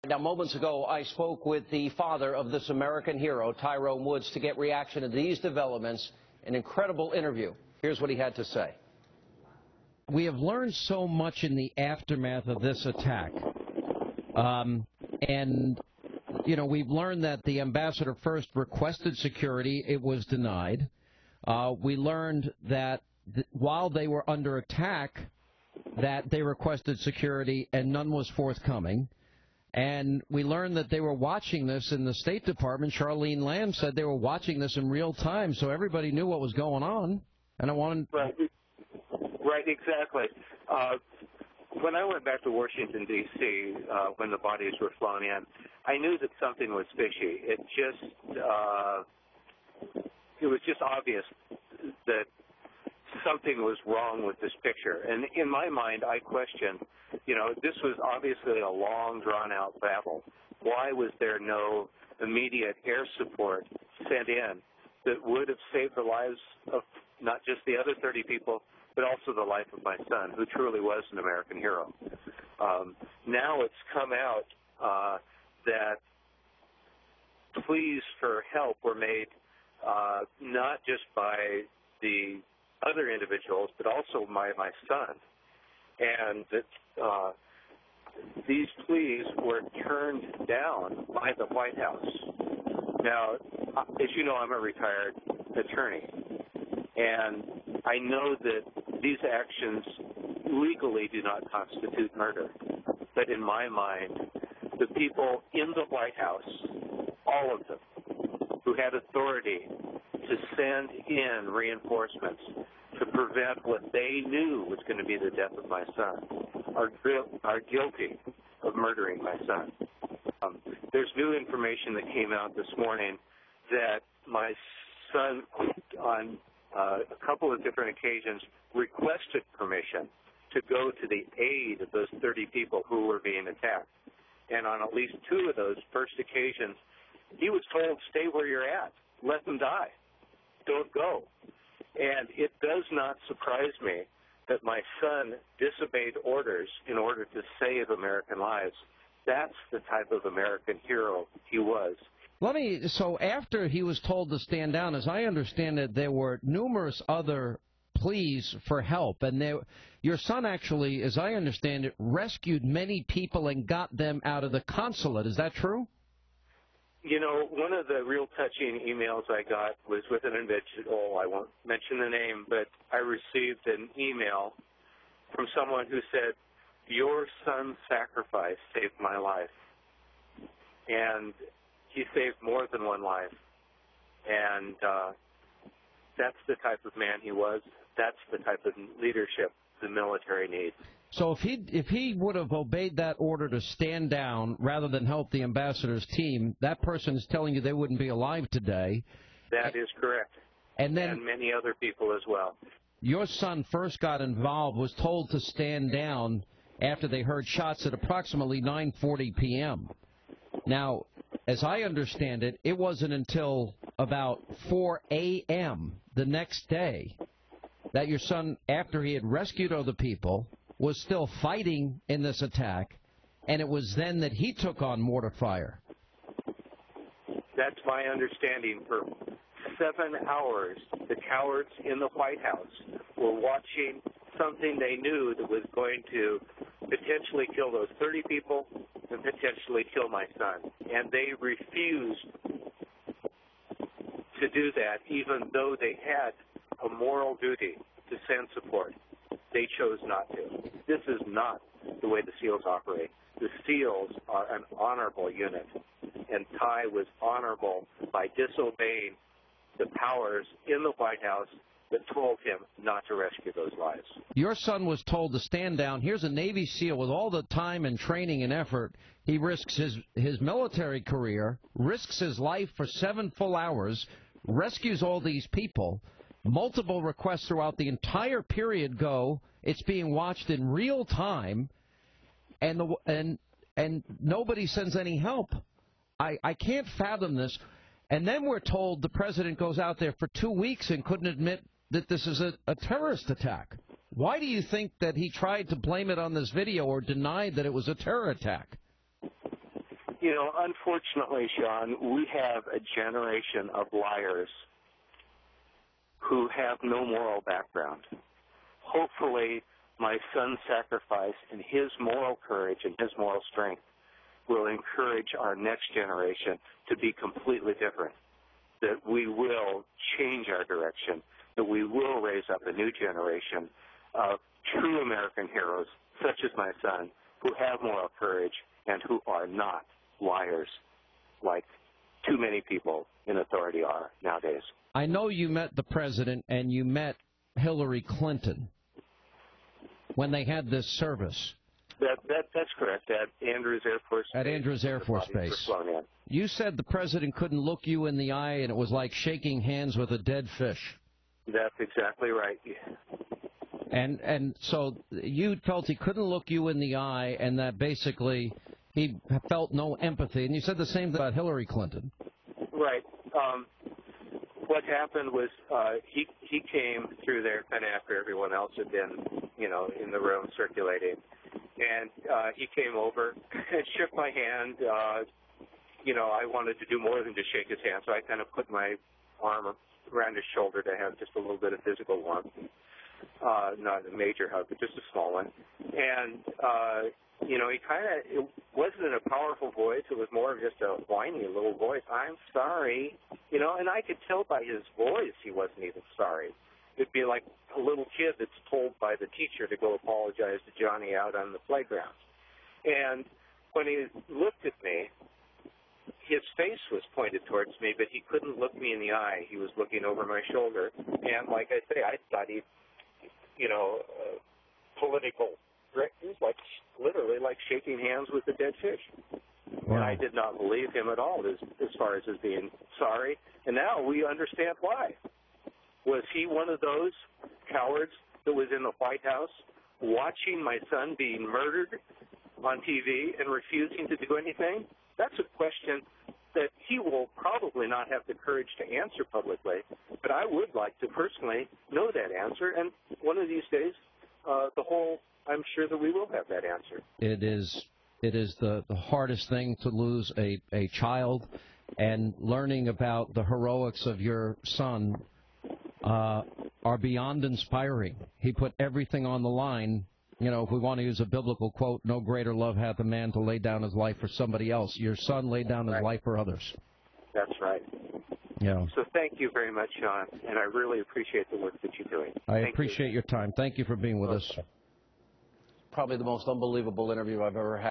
Now, moments ago, I spoke with the father of this American hero, Tyrone Woods, to get reaction to these developments. An incredible interview. Here's what he had to say. We have learned so much in the aftermath of this attack. And, you know, we've learned that the ambassador first requested security. It was denied. We learned that while they were under attack, that they requested security and none was forthcoming. And we learned that they were watching this in the State Department. Charlene Lamb said they were watching this in real time, so everybody knew what was going on. And I wanted... Right, exactly. When I went back to Washington, D.C., when the bodies were flown in, I knew that something was fishy. It was just obvious that something was wrong with this picture. And in my mind, I questioned, you know, this was obviously a long, drawn-out battle. Why was there no immediate air support sent in that would have saved the lives of not just the other 30 people, but also the life of my son, who truly was an American hero? Now it's come out that pleas for help were made not just by the other individuals, but also my son. And that these pleas were turned down by the White House. Now, as you know, I'm a retired attorney, and I know that these actions legally do not constitute murder. But in my mind, the people in the White House, all of them, who had authority to send in reinforcements to prevent what they knew was going to be the death of my son, are guilty of murdering my son. There's new information that came out this morning that my son, on a couple of different occasions, requested permission to go to the aid of those 30 people who were being attacked. And on at least 2 of those first occasions, he was told, stay where you're at. Let them die. Don't go. And it does not surprise me that my son disobeyed orders in order to save American lives. That's the type of American hero he was. So after he was told to stand down, as I understand it, there were numerous other pleas for help. And your son actually, as I understand it, rescued many people and got them out of the consulate. Is that true? You know, one of the real touching emails I got was with an individual. I won't mention the name, but I received an email from someone who said, your son's sacrifice saved my life. And he saved more than one life. And that's the type of man he was. That's the type of leadership the military needs. So if he would have obeyed that order to stand down rather than help the ambassador's team, that person is telling you they wouldn't be alive today. That is correct. And many other people as well. Your son first got involved, was told to stand down after they heard shots at approximately 9:40 p.m. Now, as I understand it, it wasn't until about 4 a.m. the next day that your son, after he had rescued other people, was still fighting in this attack, and it was then that he took on mortar fire. That's my understanding. For 7 hours, the cowards in the White House were watching something they knew that was going to potentially kill those 30 people and potentially kill my son. And they refused to do that, even though they had a moral duty to send support. They chose not to. This is not the way the SEALs operate. The SEALs are an honorable unit, and Ty was honorable by disobeying the powers in the White House that told him not to rescue those lives. Your son was told to stand down. Here's a Navy SEAL with all the time and training and effort. He risks his military career, risks his life for 7 full hours, rescues all these people. Multiple requests throughout the entire period go. It's being watched in real time, and nobody sends any help. I can't fathom this. And then we're told the president goes out there for 2 weeks and couldn't admit that this is a terrorist attack. Why do you think that he tried to blame it on this video or denied that it was a terror attack? You know, unfortunately, Sean, we have a generation of liars who have no moral background. Hopefully, my son's sacrifice and his moral courage and his moral strength will encourage our next generation to be completely different, that we will change our direction, that we will raise up a new generation of true American heroes, such as my son, who have moral courage and who are not liars like too many people in authority are nowadays. I know you met the president and you met Hillary Clinton when they had this service. That's correct, at Andrews Air Force Base. At Andrews Air Force Base. You said the president couldn't look you in the eye and it was like shaking hands with a dead fish. That's exactly right. And so you felt he couldn't look you in the eye and that basically he felt no empathy. And you said the same thing about Hillary Clinton. Right. What happened was he came through there kind of after everyone else had been, you know, in the room circulating. And he came over and shook my hand. You know, I wanted to do more than just shake his hand, so I kind of put my arm around his shoulder to have just a little bit of physical warmth. Not a major hug, but just a small one. And, you know, it wasn't in a powerful voice. It was more of just a whiny little voice. I'm sorry. You know, and I could tell by his voice he wasn't even sorry. It'd be like a little kid that's told by the teacher to go apologize to Johnny out on the playground. And when he looked at me, his face was pointed towards me, but he couldn't look me in the eye. He was looking over my shoulder. And like I say, I thought he, you know, political. It was like literally like shaking hands with a dead fish. Wow. And I did not believe him at all as far as his being sorry. And now we understand why. Was he one of those cowards that was in the White House watching my son being murdered on TV and refusing to do anything? That's a question that he will probably not have the courage to answer publicly, but I would like to personally know that answer, and one of these days, I'm sure that we will have that answer. It is the hardest thing to lose a child, and learning about the heroics of your son are beyond inspiring. He put everything on the line. You know, if we want to use a biblical quote, no greater love hath a man to lay down his life for somebody else. Your son laid down his life for others. That's right. Yeah. So thank you very much, Sean, and I really appreciate the work that you're doing. I appreciate your time. Thank you for being with us. Probably the most unbelievable interview I've ever had.